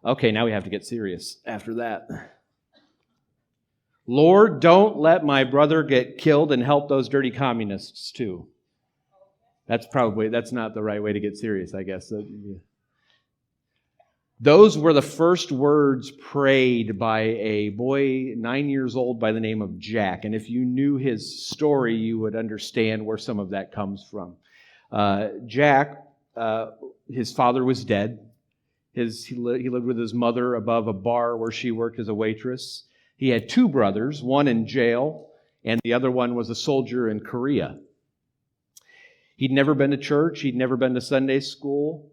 Okay, now we have to get serious after that. Lord, don't let my brother get killed and help those dirty communists too. That's not the right way to get serious, I guess. Those were the first words prayed by a boy 9 years old by the name of Jack. And if you knew his story, you would understand where some of that comes from. Jack, his father was dead. He lived with his mother above a bar where she worked as a waitress. He had two brothers, one in jail, and the other one was a soldier in Korea. He'd never been to church. He'd never been to Sunday school.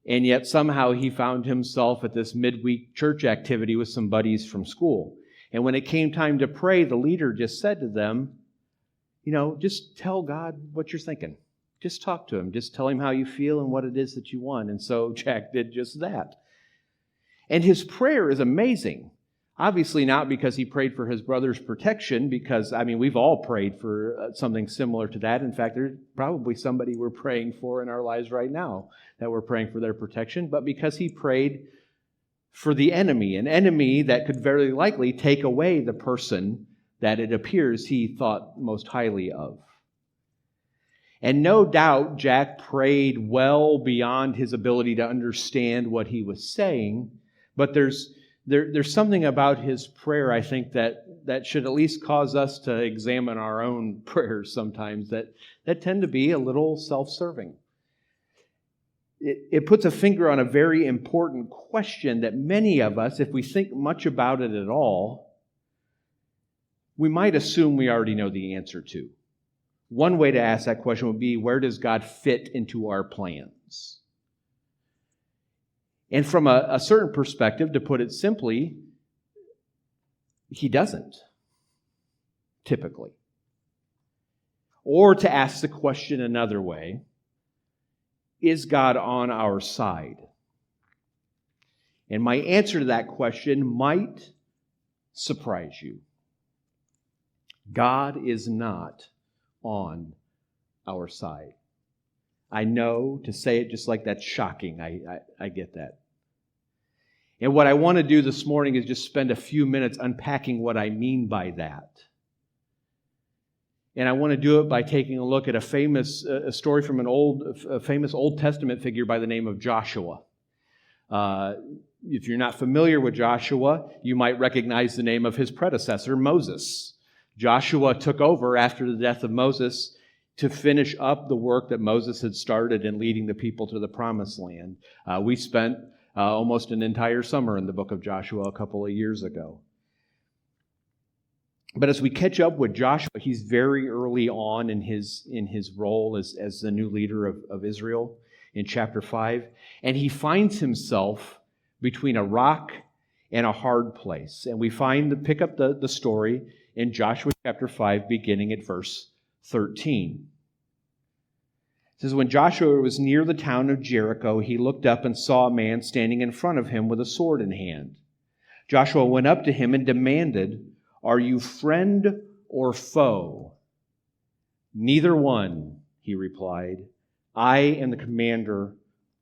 And yet somehow he found himself at this midweek church activity with some buddies from school. And when it came time to pray, the leader just said to them, just tell God what you're thinking. Just talk to him. Just tell him how you feel and what it is that you want. And so Jack did just that. And his prayer is amazing. Obviously not because he prayed for his brother's protection, because, we've all prayed for something similar to that. In fact, there's probably somebody we're praying for in our lives right now that we're praying for their protection, but because he prayed for the enemy, an enemy that could very likely take away the person that it appears he thought most highly of. And no doubt Jack prayed well beyond his ability to understand what he was saying, but there's something about his prayer, I think, that should at least cause us to examine our own prayers sometimes that tend to be a little self-serving. It puts a finger on a very important question that many of us, if we think much about it at all, we might assume we already know the answer to. One way to ask that question would be, where does God fit into our plans? And from a certain perspective, to put it simply, he doesn't, typically. Or to ask the question another way, is God on our side? And my answer to that question might surprise you. God is not on our side. I know to say it just like that's shocking. I get that. And what I want to do this morning is just spend a few minutes unpacking what I mean by that. And I want to do it by taking a look at a story from a famous Old Testament figure by the name of Joshua. If you're not familiar with Joshua, you might recognize the name of his predecessor, Moses. Joshua took over after the death of Moses to finish up the work that Moses had started in leading the people to the Promised Land. We spent almost an entire summer in the book of Joshua a couple of years ago. But as we catch up with Joshua, he's very early on in his role as the new leader of Israel in chapter 5. And he finds himself between a rock and a hard place. And we pick up the story in Joshua chapter 5, beginning at verse 13. It says, when Joshua was near the town of Jericho, he looked up and saw a man standing in front of him with a sword in hand. Joshua went up to him and demanded, "Are you friend or foe?" "Neither one," he replied. "I am the commander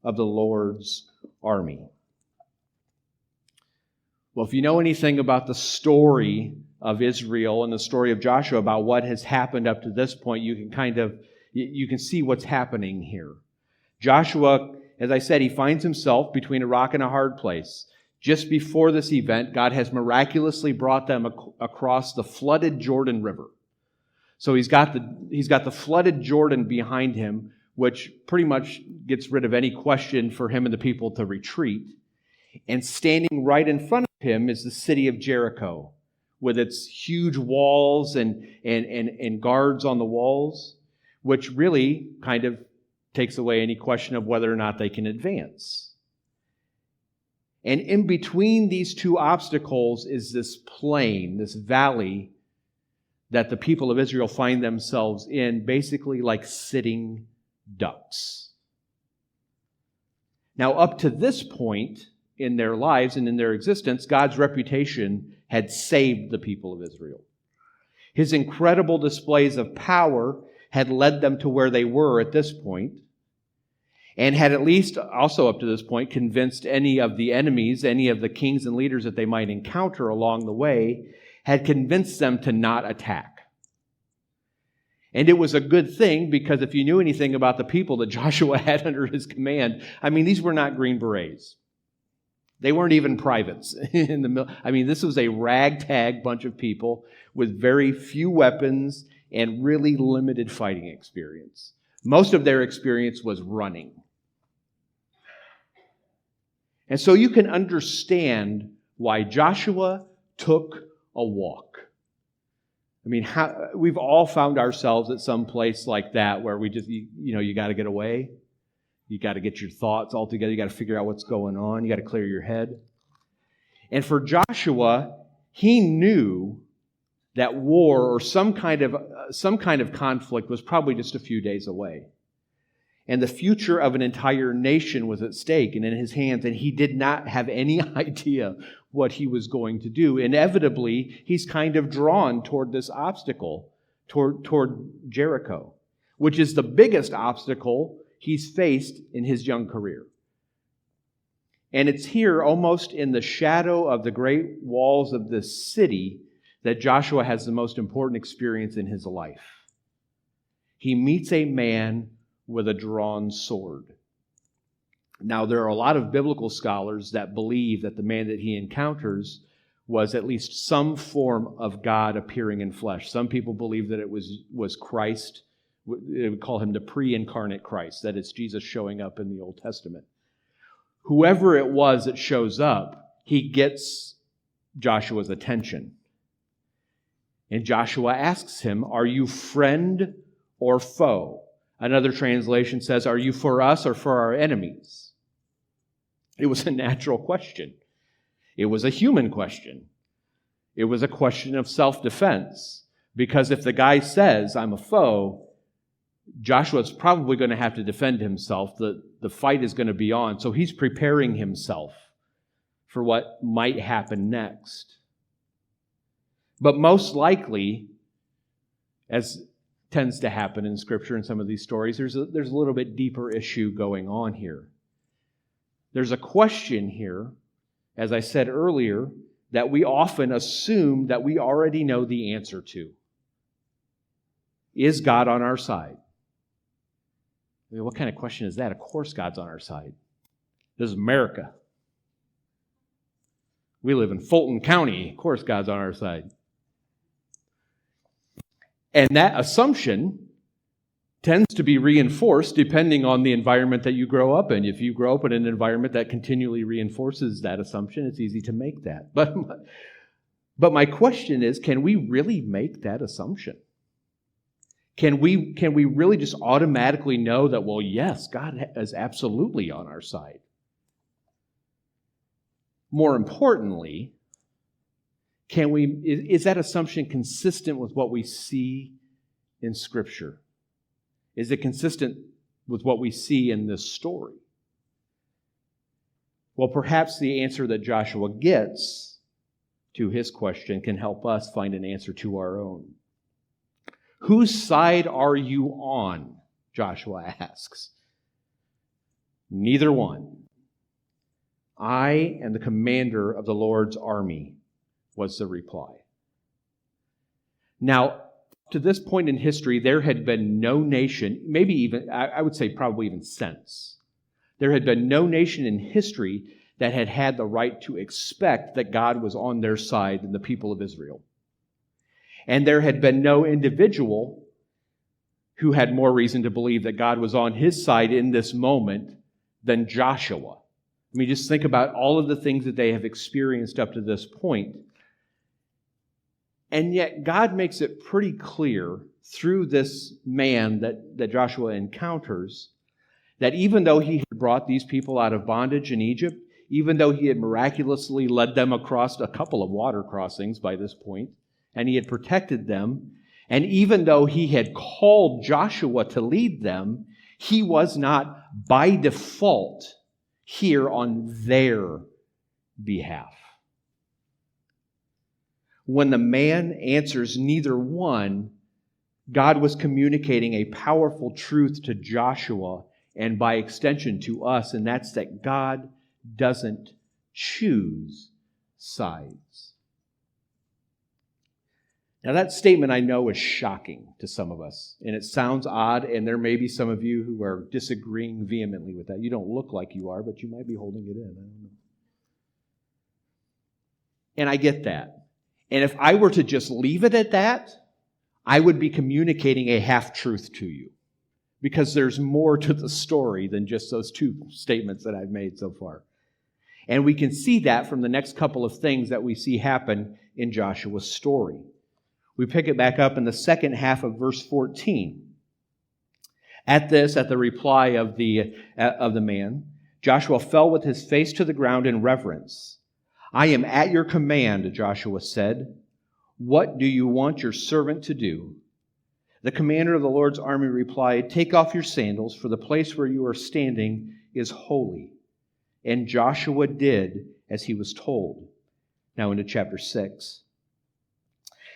of the Lord's army." Well, if you know anything about the story of Israel and the story of Joshua, about what has happened up to this point, you can see what's happening here. Joshua, as I said, he finds himself between a rock and a hard place. Just before this event, God has miraculously brought them across the flooded Jordan River. So he's got the flooded Jordan behind him, which pretty much gets rid of any question for him and the people to retreat. And standing right in front of him is the city of Jericho, with its huge walls and guards on the walls, which really kind of takes away any question of whether or not they can advance. And in between these two obstacles is this plain, this valley that the people of Israel find themselves in, basically like sitting ducks. Now, up to this point in their lives and in their existence, God's reputation had saved the people of Israel. His incredible displays of power had led them to where they were at this point. and had at least also up to this point convinced any of the enemies, any of the kings and leaders that they might encounter along the way, had convinced them to not attack. And it was a good thing, because if you knew anything about the people that Joshua had under his command, these were not Green Berets. They weren't even privates in the middle. This was a ragtag bunch of people with very few weapons and really limited fighting experience. Most of their experience was running. And so you can understand why Joshua took a walk. We've all found ourselves at some place like that where we just, you got to get away. You got to get your thoughts all together. You got to figure out what's going on. You got to clear your head. And for Joshua, he knew that war or some kind of conflict was probably just a few days away. And the future of an entire nation was at stake and in his hands, and he did not have any idea what he was going to do. Inevitably, he's kind of drawn toward this obstacle, toward Jericho, which is the biggest obstacle he's faced in his young career. And it's here, almost in the shadow of the great walls of this city, that Joshua has the most important experience in his life. He meets a man with a drawn sword. Now, there are a lot of biblical scholars that believe that the man that he encounters was at least some form of God appearing in flesh. Some people believe that it was Christ. They would call him the pre-incarnate Christ, that it's Jesus showing up in the Old Testament. Whoever it was that shows up, he gets Joshua's attention. And Joshua asks him, "Are you friend or foe?" Another translation says, "Are you for us or for our enemies?" It was a natural question. It was a human question. It was a question of self-defense. Because if the guy says, "I'm a foe," Joshua's probably going to have to defend himself. The fight is going to be on. So he's preparing himself for what might happen next. But most likely, as tends to happen in Scripture in some of these stories, there's a little bit deeper issue going on here. There's a question here, as I said earlier, that we often assume that we already know the answer to. Is God on our side? What kind of question is that? Of course God's on our side. This is America. We live in Fulton County. Of course God's on our side. And that assumption tends to be reinforced depending on the environment that you grow up in. If you grow up in an environment that continually reinforces that assumption, it's easy to make that. But my question is, can we really make that assumption? Can we really just automatically know that, well, yes, God is absolutely on our side? More importantly, is that assumption consistent with what we see in Scripture? Is it consistent with what we see in this story? Well, perhaps the answer that Joshua gets to his question can help us find an answer to our own. Whose side are you on? Joshua asks. Neither one. I am the commander of the Lord's army, was the reply. Now, to this point in history, there had been no nation, maybe even, I would say probably even since, there had been no nation in history that had had the right to expect that God was on their side than the people of Israel. And there had been no individual who had more reason to believe that God was on his side in this moment than Joshua. Just think about all of the things that they have experienced up to this point. And yet God makes it pretty clear through this man that Joshua encounters that even though he had brought these people out of bondage in Egypt, even though he had miraculously led them across a couple of water crossings by this point, and he had protected them, and even though he had called Joshua to lead them, he was not by default here on their behalf. When the man answers neither one, God was communicating a powerful truth to Joshua and by extension to us, and that's that God doesn't choose sides. Now that statement I know is shocking to some of us, and it sounds odd, and there may be some of you who are disagreeing vehemently with that. You don't look like you are, but you might be holding it in. I don't know. And I get that. And if I were to just leave it at that, I would be communicating a half-truth to you, because there's more to the story than just those two statements that I've made so far. And we can see that from the next couple of things that we see happen in Joshua's story. We pick it back up in the second half of verse 14. At the reply of the man, Joshua fell with his face to the ground in reverence. "I am at your command," Joshua said. "What do you want your servant to do?" The commander of the Lord's army replied, "Take off your sandals, for the place where you are standing is holy." And Joshua did as he was told. Now into chapter 6.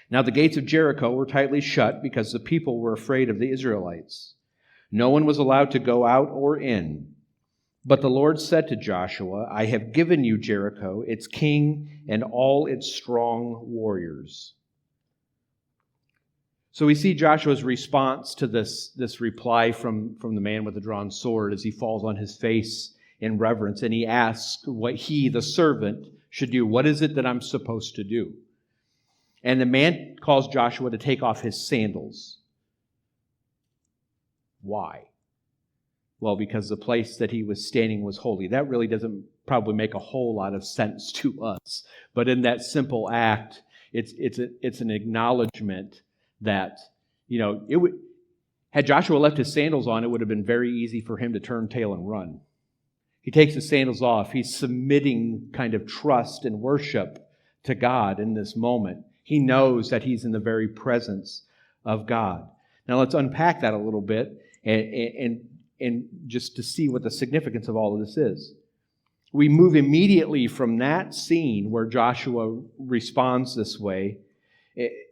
Now the gates of Jericho were tightly shut because the people were afraid of the Israelites. No one was allowed to go out or in. But the Lord said to Joshua, "I have given you Jericho, its king, and all its strong warriors." So we see Joshua's response to this reply from the man with the drawn sword as he falls on his face in reverence, and he asks what he, the servant, should do. What is it that I'm supposed to do? And the man calls Joshua to take off his sandals. Why? Well, because the place that he was standing was holy. That really doesn't probably make a whole lot of sense to us. But in that simple act, it's an acknowledgement that, had Joshua left his sandals on, it would have been very easy for him to turn tail and run. He takes his sandals off. He's submitting kind of trust and worship to God in this moment. He knows that he's in the very presence of God. Now let's unpack that a little bit and just to see what the significance of all of this is. We move immediately from that scene where Joshua responds this way,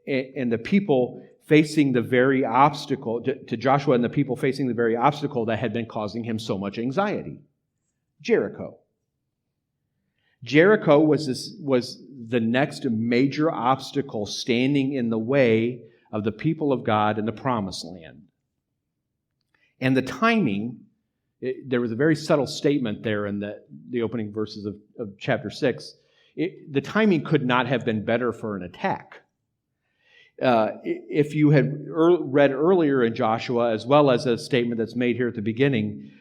and the people facing the very obstacle, to Joshua and the people facing the very obstacle that had been causing him so much anxiety. Jericho. Jericho was the next major obstacle standing in the way of the people of God in the Promised Land. And the timing, there was a very subtle statement there in the opening verses of chapter 6. The timing could not have been better for an attack. If you had read earlier in Joshua, as well as a statement that's made here at the beginning,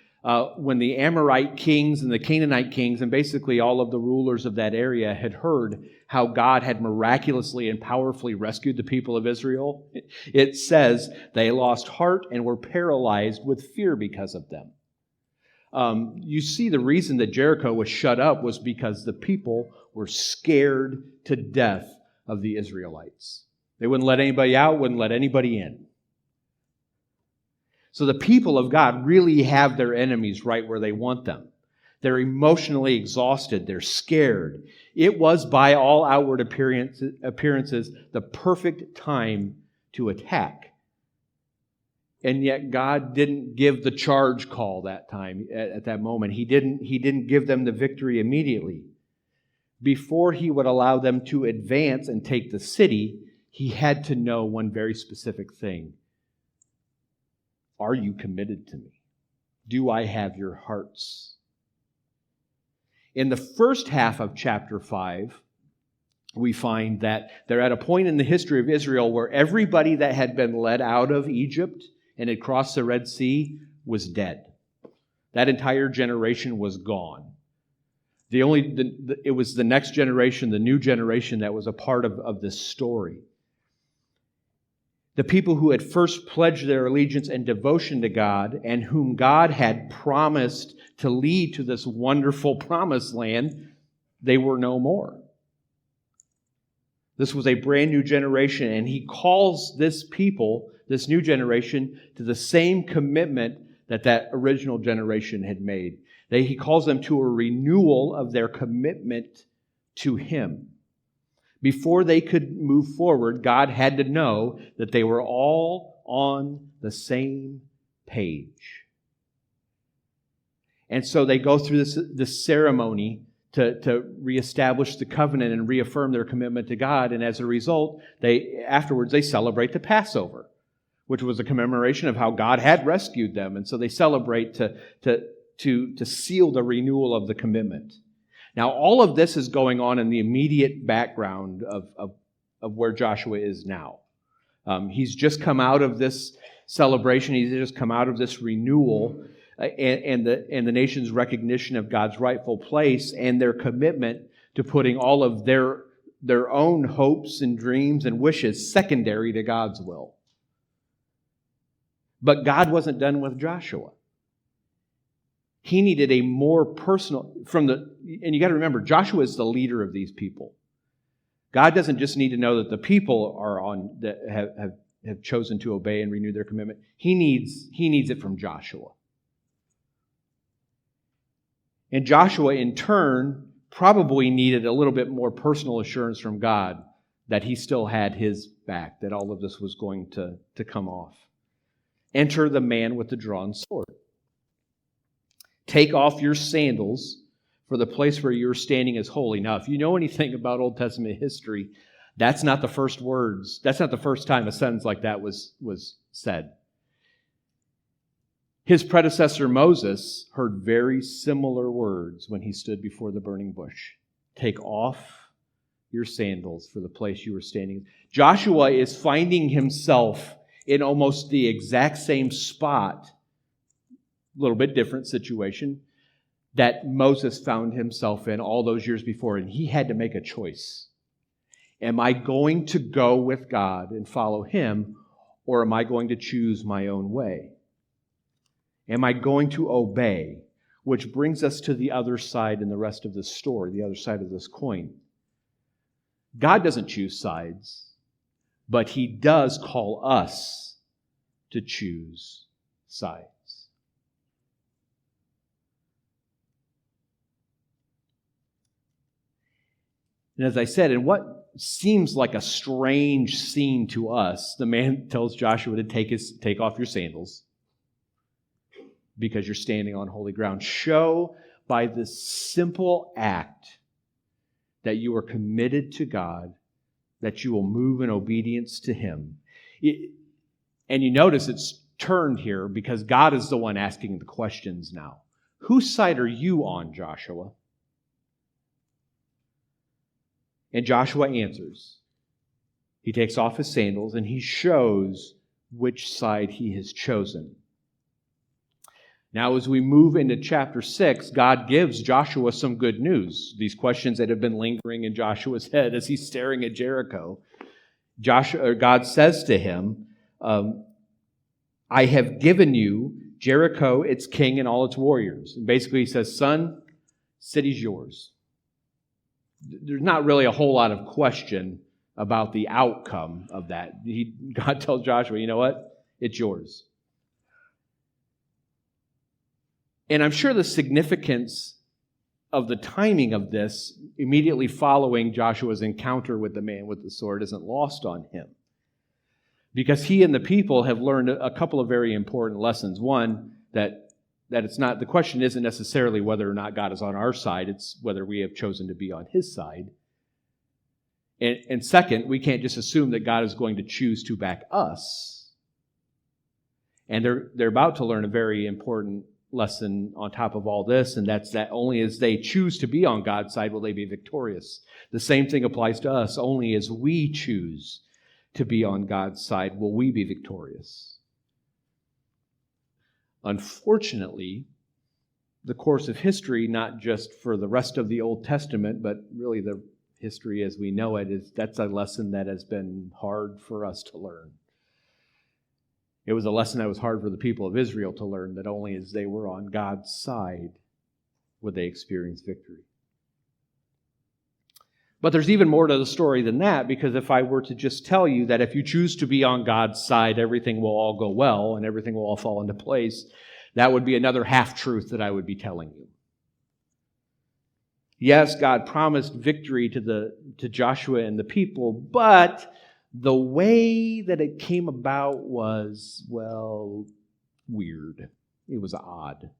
when the Amorite kings and the Canaanite kings and basically all of the rulers of that area had heard how God had miraculously and powerfully rescued the people of Israel, it says they lost heart and were paralyzed with fear because of them. You see, the reason that Jericho was shut up was because the people were scared to death of the Israelites. They wouldn't let anybody out, wouldn't let anybody in. So the people of God really have their enemies right where they want them. They're emotionally exhausted. They're scared. It was, by all outward appearances, the perfect time to attack. And yet God didn't give the charge call that time, at that moment. He didn't give them the victory immediately. Before he would allow them to advance and take the city, he had to know one very specific thing. Are you committed to me? Do I have your hearts? In the first half of chapter 5, we find that they're at a point in the history of Israel where everybody that had been led out of Egypt and had crossed the Red Sea was dead. That entire generation was gone. It was the next generation, the new generation, that was a part of this story. The people who had first pledged their allegiance and devotion to God and whom God had promised to lead to this wonderful promised land, they were no more. This was a brand new generation, and he calls this people, this new generation, to the same commitment that original generation had made. He calls them to a renewal of their commitment to him. Before they could move forward, God had to know that they were all on the same page. And so they go through this ceremony to reestablish the covenant and reaffirm their commitment to God. And as a result, afterwards they celebrate the Passover, which was a commemoration of how God had rescued them. And so they celebrate to seal the renewal of the commitment. Now, all of this is going on in the immediate background of where Joshua is now. He's just come out of this celebration. He's just come out of this renewal and the nation's recognition of God's rightful place and their commitment to putting all of their own hopes and dreams and wishes secondary to God's will. But God wasn't done with Joshua. He needed a more personal, and you got to remember, Joshua is the leader of these people. God doesn't just need to know that the people that have chosen to obey and renew their commitment. He needs it from Joshua. And Joshua, in turn, probably needed a little bit more personal assurance from God that he still had his back, that all of this was going to come off. Enter the man with the drawn sword. Take off your sandals, for the place where you're standing is holy. Now, if you know anything about Old Testament history, that's not the first words. That's not the first time a sentence like that was said. His predecessor Moses heard very similar words when he stood before the burning bush. Take off your sandals for the place you were standing. Joshua is finding himself in almost the exact same spot, a little bit different situation, that Moses found himself in all those years before, and he had to make a choice. Am I going to go with God and follow him, or am I going to choose my own way? Am I going to obey? Which brings us to the other side in the rest of this story, the other side of this coin. God doesn't choose sides, but he does call us to choose sides. And as I said, in what seems like a strange scene to us, the man tells Joshua to take off your sandals because you're standing on holy ground. Show by this simple act that you are committed to God, that you will move in obedience to him. And you notice it's turned here because God is the one asking the questions now. Whose side are you on, Joshua? And Joshua answers. He takes off his sandals and he shows which side he has chosen. Now, as we move into chapter 6, God gives Joshua some good news. These questions that have been lingering in Joshua's head as he's staring at Jericho. God says to him, I have given you Jericho, its king, and all its warriors. And basically he says, son, city's yours. There's not really a whole lot of question about the outcome of that. God tells Joshua, you know what? It's yours. And I'm sure the significance of the timing of this immediately following Joshua's encounter with the man with the sword isn't lost on him. Because he and the people have learned a couple of very important lessons. One, that it's not, the question isn't necessarily whether or not God is on our side, it's whether we have chosen to be on his side. And second, we can't just assume that God is going to choose to back us. And they're about to learn a very important lesson on top of all this, and that's that only as they choose to be on God's side will they be victorious. The same thing applies to us. Only as we choose to be on God's side will we be victorious. Unfortunately, the course of history, not just for the rest of the Old Testament, but really the history as we know it, that's a lesson that has been hard for us to learn. It was a lesson that was hard for the people of Israel to learn, that only as they were on God's side would they experience victory. But there's even more to the story than that, because if I were to just tell you that if you choose to be on God's side, everything will all go well and everything will all fall into place, that would be another half-truth that I would be telling you. Yes, God promised victory to Joshua and the people, but the way that it came about was, well, weird. It was odd.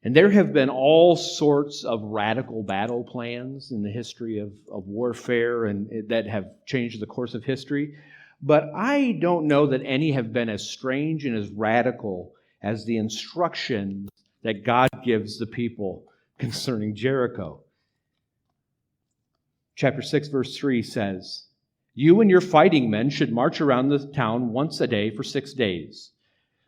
And there have been all sorts of radical battle plans in the history of warfare and that have changed the course of history. But I don't know that any have been as strange and as radical as the instruction that God gives the people concerning Jericho. Chapter 6, verse 3 says, "You and your fighting men should march around the town once a day for 6 days.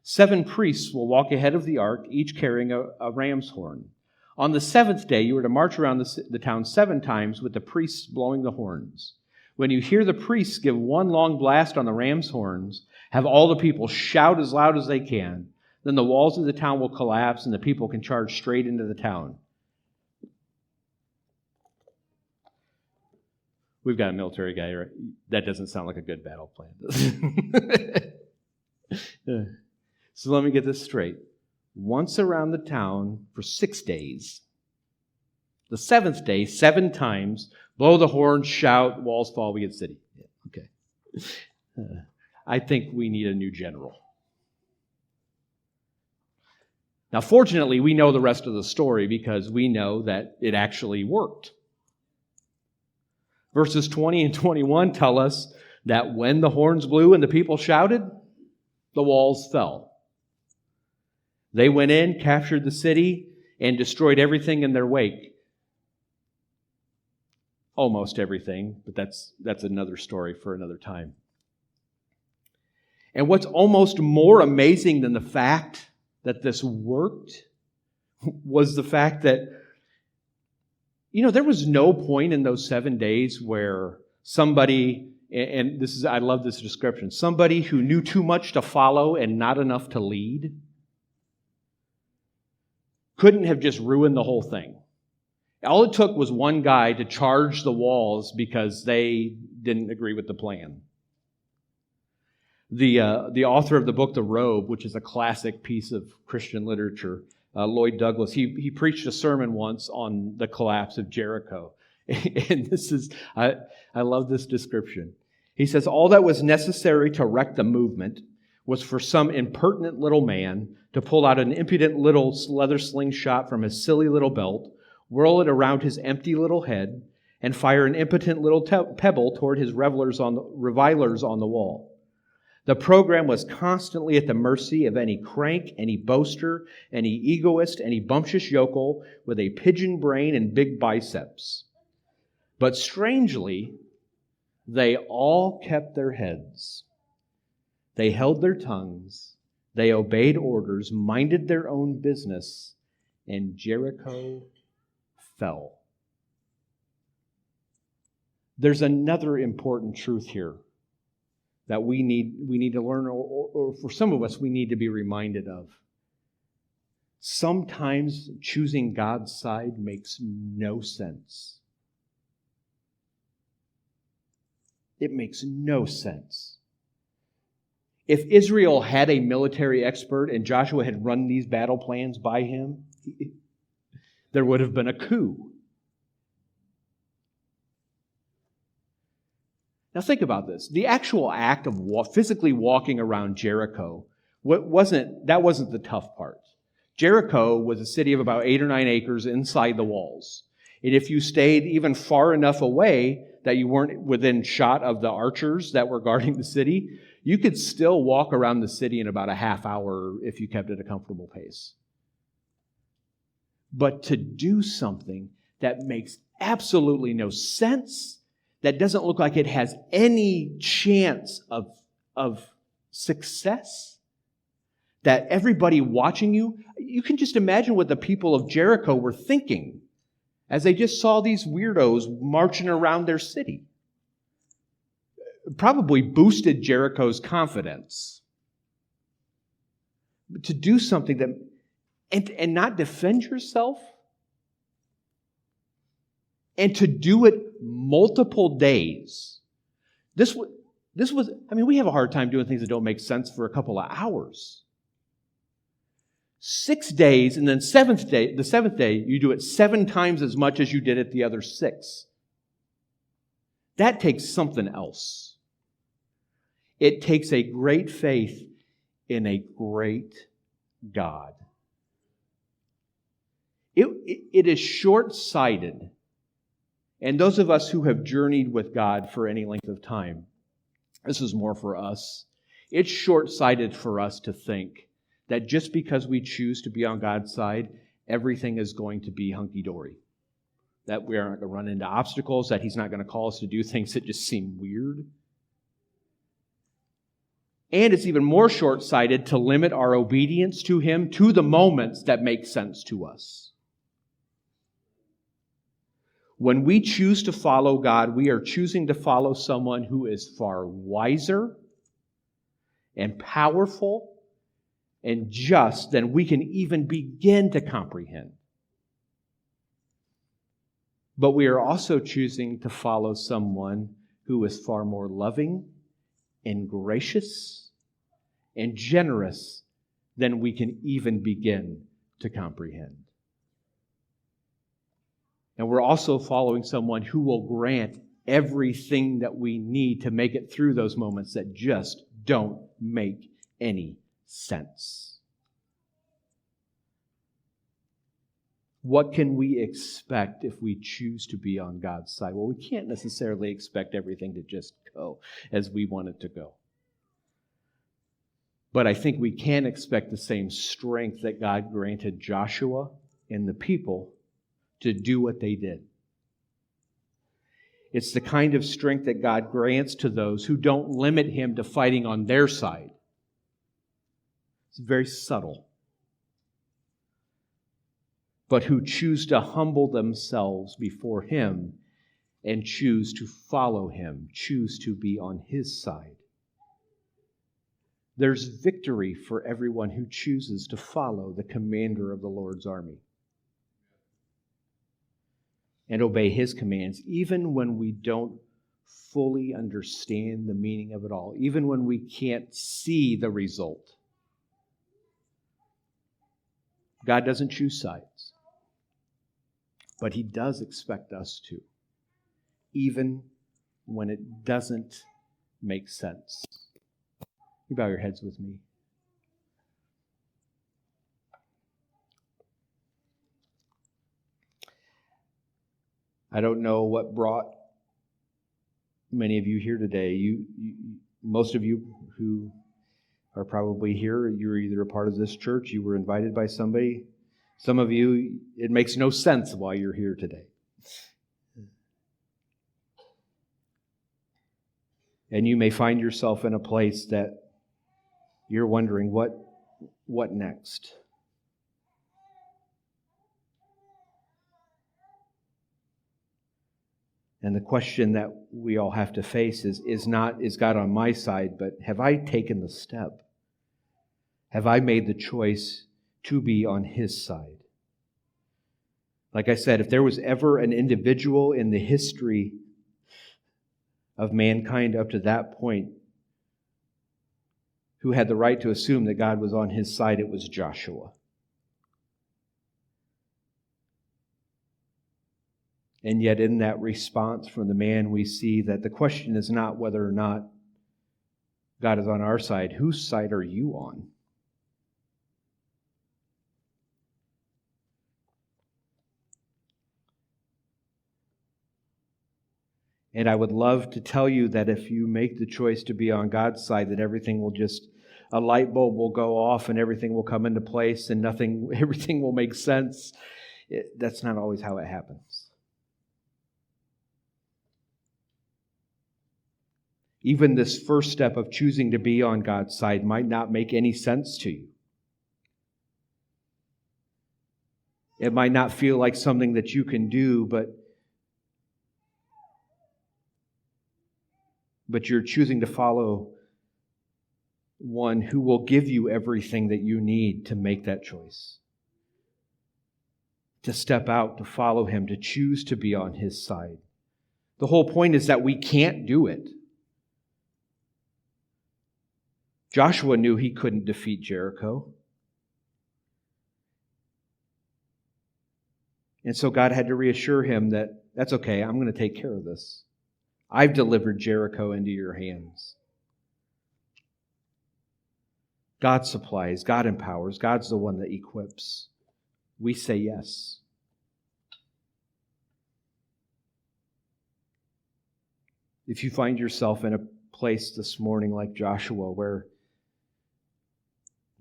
7 priests will walk ahead of the ark, each carrying a ram's horn. On the 7th day, you are to march around the town 7 times with the priests blowing the horns. When you hear the priests give one long blast on the ram's horns, have all the people shout as loud as they can. Then the walls of the town will collapse and the people can charge straight into the town." We've got a military guy, right? That doesn't sound like a good battle plan, does it? So let me get this straight. Once around the town for 6 days. The 7th day, 7 times, blow the horn, shout, walls fall, we get city. Yeah, okay. I think we need a new general. Now, fortunately, we know the rest of the story because we know that it actually worked. Verses 20 and 21 tell us that when the horns blew and the people shouted, the walls fell. They went in, captured the city, and destroyed everything in their wake. Almost everything, but that's another story for another time. And what's almost more amazing than the fact that this worked was the fact that, there was no point in those 7 days where somebody, and I love this description, somebody who knew too much to follow and not enough to lead couldn't have just ruined the whole thing. All it took was one guy to charge the walls because they didn't agree with the plan. The author of the book The Robe, which is a classic piece of Christian literature, Lloyd Douglas, he preached a sermon once on the collapse of Jericho. And I love this description. He says, "All that was necessary to wreck the movement was for some impertinent little man to pull out an impudent little leather slingshot from his silly little belt, whirl it around his empty little head, and fire an impotent little pebble toward his revilers on the wall. The program was constantly at the mercy of any crank, any boaster, any egoist, any bumptious yokel with a pigeon brain and big biceps. But strangely, they all kept their heads. They held their tongues. They obeyed orders, minded their own business, and Jericho fell." There's another important truth here that we need to learn, or for some of us, we need to be reminded of. Sometimes choosing God's side makes no sense. It makes no sense. If Israel had a military expert and Joshua had run these battle plans by him, there would have been a coup. Now think about this. The actual act of physically walking around Jericho, that wasn't the tough part. Jericho was a city of about 8 or 9 acres inside the walls. And if you stayed even far enough away that you weren't within shot of the archers that were guarding the city, you could still walk around the city in about a half hour if you kept at a comfortable pace. But to do something that makes absolutely no sense, that doesn't look like it has any chance of success, that everybody watching you can just imagine what the people of Jericho were thinking as they just saw these weirdos marching around their city. Probably boosted Jericho's confidence. To do something that, and not defend yourself, and to do it multiple days. This was, we have a hard time doing things that don't make sense for a couple of hours. 6 days, and then the seventh day, you do it 7 times as much as you did it the other 6. That takes something else. It takes a great faith in a great God. it is short-sighted. And those of us who have journeyed with God for any length of time, this is more for us. It's short-sighted for us to think that just because we choose to be on God's side, everything is going to be hunky-dory. That we aren't going to run into obstacles, that He's not going to call us to do things that just seem weird. And it's even more short-sighted to limit our obedience to Him to the moments that make sense to us. When we choose to follow God, we are choosing to follow someone who is far wiser and powerful and just than we can even begin to comprehend. But we are also choosing to follow someone who is far more loving and gracious and generous than we can even begin to comprehend. And we're also following someone who will grant everything that we need to make it through those moments that just don't make any sense. What can we expect if we choose to be on God's side? Well, we can't necessarily expect everything to just go as we want it to go. But I think we can expect the same strength that God granted Joshua and the people to do what they did. It's the kind of strength that God grants to those who don't limit Him to fighting on their side. It's very subtle. But who choose to humble themselves before Him and choose to follow Him, choose to be on His side. There's victory for everyone who chooses to follow the commander of the Lord's army and obey His commands, even when we don't fully understand the meaning of it all, even when we can't see the result. God doesn't choose sides, but He does expect us to, even when it doesn't make sense. You bow your heads with me. I don't know what brought many of you here today. Most of you who are probably here, you're either a part of this church, you were invited by somebody. Some of you, it makes no sense why you're here today. And you may find yourself in a place that you're wondering, what next? And the question that we all have to face is not, is God on my side, but have I taken the step? Have I made the choice to be on His side? Like I said, if there was ever an individual in the history of mankind up to that point who had the right to assume that God was on his side, it was Joshua. And yet in that response from the man, we see that the question is not whether or not God is on our side. Whose side are you on? And I would love to tell you that if you make the choice to be on God's side, that everything will a light bulb will go off and everything will come into place and everything will make sense. That's not always how it happens. Even this first step of choosing to be on God's side might not make any sense to you. It might not feel like something that you can do, but you're choosing to follow one who will give you everything that you need to make that choice. To step out, to follow Him, to choose to be on His side. The whole point is that we can't do it. Joshua knew he couldn't defeat Jericho. And so God had to reassure him that that's okay, I'm going to take care of this. I've delivered Jericho into your hands. God supplies, God empowers, God's the one that equips. We say yes. If you find yourself in a place this morning like Joshua where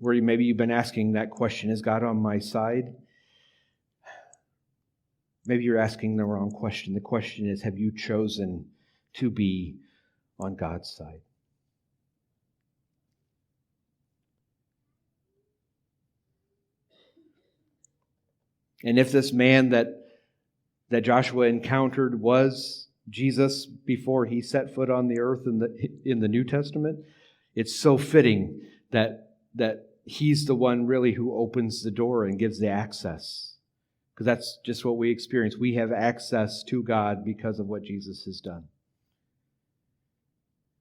maybe you've been asking that question, is God on my side? Maybe you're asking the wrong question. The question is, have you chosen to be on God's side? And if this man that Joshua encountered was Jesus before he set foot on the earth in the New Testament, it's so fitting that he's the one really who opens the door and gives the access. Because that's just what we experience. We have access to God because of what Jesus has done.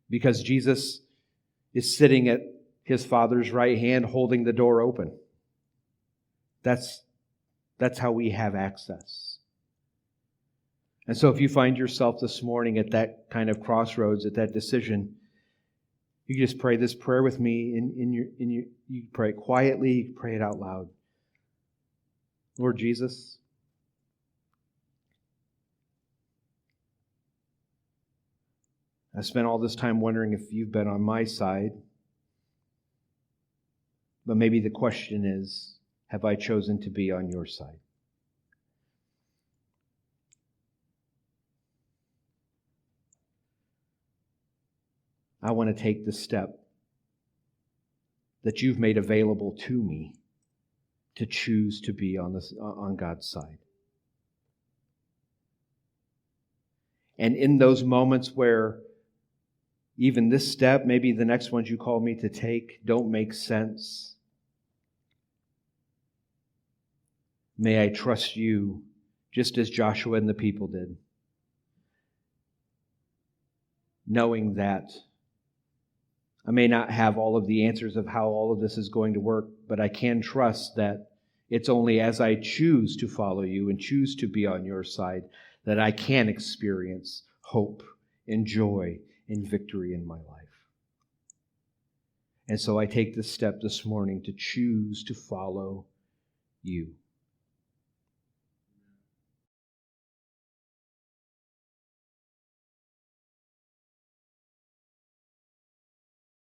Because Jesus is sitting at his Father's right hand holding the door open. That's how we have access. And so if you find yourself this morning at that kind of crossroads, at that decision, you just pray this prayer with me. You pray it quietly, you pray it out loud. Lord Jesus, I spent all this time wondering if you've been on my side. But maybe the question is, have I chosen to be on your side? I want to take the step that you've made available to me to choose to be on God's side. And in those moments where even this step, maybe the next ones you call me to take, don't make sense, may I trust you just as Joshua and the people did, knowing that I may not have all of the answers of how all of this is going to work, but I can trust that it's only as I choose to follow you and choose to be on your side that I can experience hope and joy and victory in my life. And so I take this step this morning to choose to follow you.